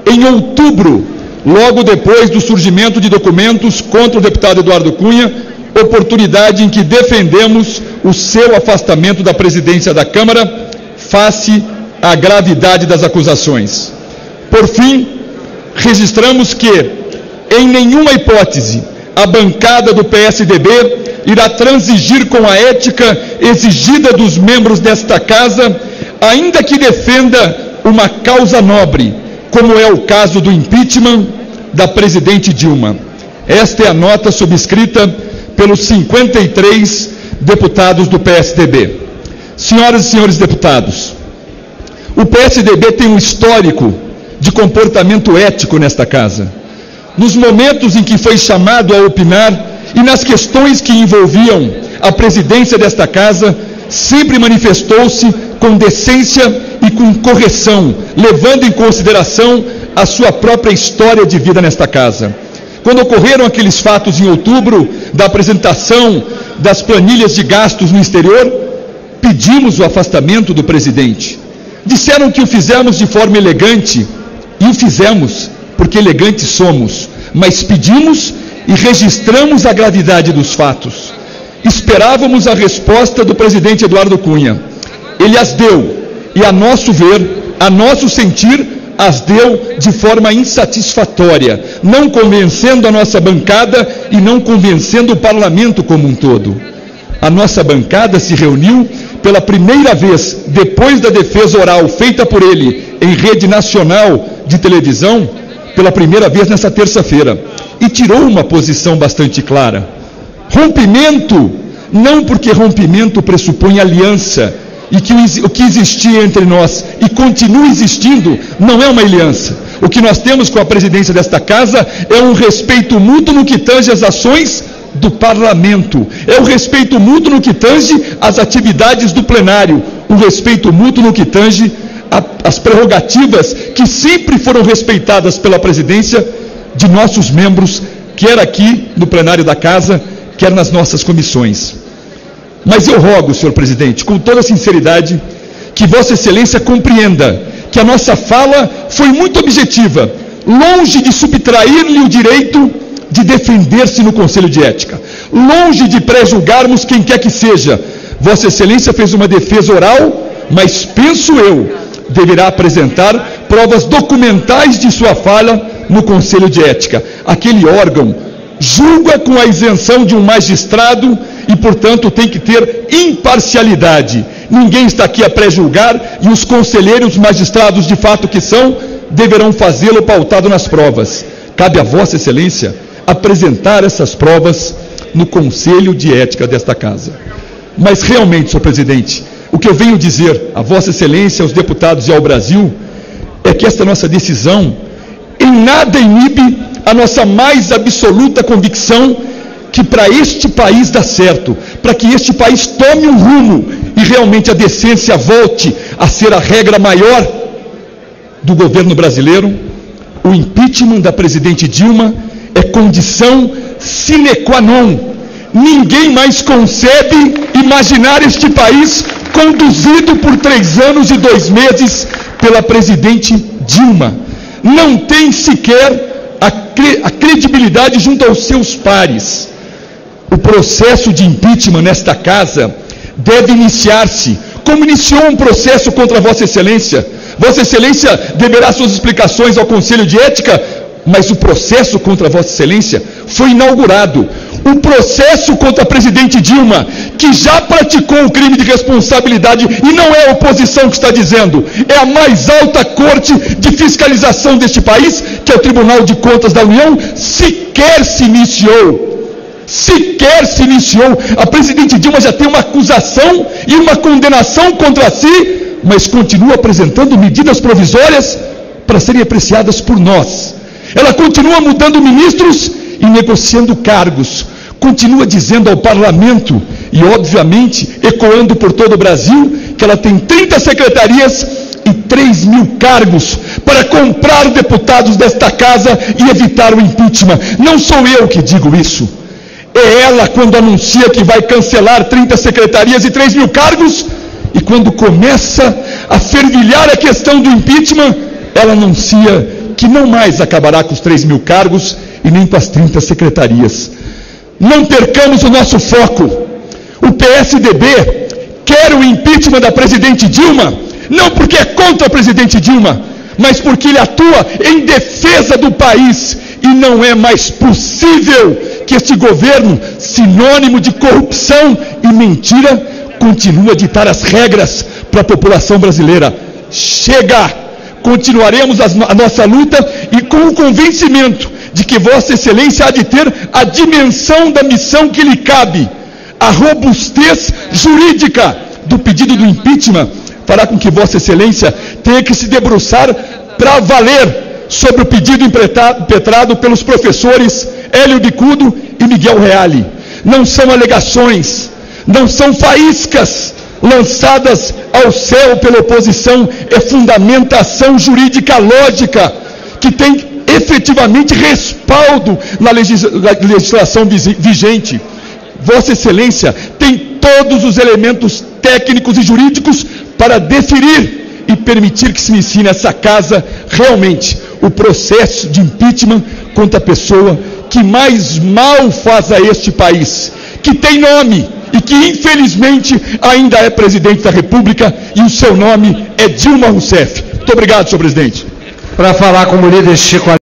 em outubro, logo depois do surgimento de documentos contra o deputado Eduardo Cunha, oportunidade em que defendemos o seu afastamento da presidência da Câmara, face à gravidade das acusações. Por fim, registramos que, em nenhuma hipótese, a bancada do PSDB irá transigir com a ética exigida dos membros desta Casa, ainda que defenda uma causa nobre, como é o caso do impeachment da presidente Dilma. Esta é a nota subscrita pelos 53 deputados do PSDB. Senhoras e senhores deputados, o PSDB tem um histórico de comportamento ético nesta Casa. Nos momentos em que foi chamado a opinar e nas questões que envolviam a presidência desta Casa, sempre manifestou-se com decência e com correção, levando em consideração a sua própria história de vida nesta Casa. Quando ocorreram aqueles fatos em outubro, da apresentação das planilhas de gastos no exterior, pedimos o afastamento do presidente. Disseram que o fizemos de forma elegante, e o fizemos, porque elegantes somos, mas pedimos e registramos a gravidade dos fatos. Esperávamos a resposta do presidente Eduardo Cunha. Ele as deu, e a nosso ver, a nosso sentir, as deu de forma insatisfatória, não convencendo a nossa bancada e não convencendo o parlamento como um todo. A nossa bancada se reuniu pela primeira vez, depois da defesa oral feita por ele em rede nacional de televisão, pela primeira vez nessa terça-feira, e tirou uma posição bastante clara. Rompimento, não porque rompimento pressupõe aliança, e que o que existia entre nós e continua existindo não é uma aliança. O que nós temos com a presidência desta Casa é um respeito mútuo no que tange às ações do parlamento, é o respeito mútuo no que tange às atividades do plenário, um respeito mútuo no que tange às prerrogativas que sempre foram respeitadas pela presidência de nossos membros, quer aqui no plenário da Casa, quer nas nossas comissões. Mas eu rogo, senhor presidente, com toda sinceridade, que Vossa Excelência compreenda que a nossa fala foi muito objetiva, longe de subtrair-lhe o direito de defender-se no Conselho de Ética, longe de pré-julgarmos quem quer que seja. Vossa Excelência fez uma defesa oral, mas penso eu, deverá apresentar provas documentais de sua fala no Conselho de Ética. Aquele órgão julga com a isenção de um magistrado e, portanto, tem que ter imparcialidade. Ninguém está aqui a pré-julgar e os conselheiros, magistrados de fato que são, deverão fazê-lo pautado nas provas. Cabe a Vossa Excelência apresentar essas provas no Conselho de Ética desta Casa. Mas realmente, senhor presidente, o que eu venho dizer a Vossa Excelência, aos deputados e ao Brasil, é que esta nossa decisão em nada inibe a nossa mais absoluta convicção que para este país dá certo, para que este país tome um rumo e realmente a decência volte a ser a regra maior do governo brasileiro, o impeachment da presidente Dilma é condição sine qua non. Ninguém mais concebe imaginar este país conduzido por 3 anos e 2 meses pela presidente Dilma. Não tem sequer a credibilidade junto aos seus pares. O processo de impeachment nesta Casa deve iniciar-se, como iniciou um processo contra Vossa Excelência. Vossa Excelência deverá suas explicações ao Conselho de Ética, mas o processo contra Vossa Excelência foi inaugurado. O processo contra a presidente Dilma, que já praticou o crime de responsabilidade, e não é a oposição que está dizendo, é a mais alta corte de fiscalização deste país, que é o Tribunal de Contas da União, sequer se iniciou. A presidente Dilma já tem uma acusação e uma condenação contra si, mas continua apresentando medidas provisórias para serem apreciadas por nós. Ela continua mudando ministros e negociando cargos, continua dizendo ao parlamento e, obviamente, ecoando por todo o Brasil, que ela tem 30 secretarias e 3.000 cargos para comprar deputados desta Casa e evitar o impeachment. Não sou eu que digo isso. É ela quando anuncia que vai cancelar 30 secretarias e 3.000 cargos, e quando começa a fervilhar a questão do impeachment, ela anuncia que não mais acabará com os 3.000 cargos e nem com as 30 secretarias. Não percamos o nosso foco. O PSDB quer o impeachment da presidente Dilma, não porque é contra a presidente Dilma, mas porque ele atua em defesa do país, e não é mais possível que este governo, sinônimo de corrupção e mentira, continue a ditar as regras para a população brasileira. Chega! Continuaremos a nossa luta e com o convencimento de que Vossa Excelência há de ter a dimensão da missão que lhe cabe. A robustez jurídica do pedido do impeachment fará com que Vossa Excelência tenha que se debruçar para valer sobre o pedido impetrado pelos professores Hélio Bicudo e Miguel Reale. Não são alegações, não são faíscas lançadas ao céu pela oposição, é fundamentação jurídica lógica, que tem efetivamente respaldo na legislação vigente. Vossa Excelência tem todos os elementos técnicos e jurídicos para deferir e permitir que se inicie nessa casa realmente o processo de impeachment contra a pessoa que mais mal faz a este país, que tem nome e que infelizmente ainda é presidente da República, e o seu nome é Dilma Rousseff. Muito obrigado, senhor presidente. Para falar como líder, Chico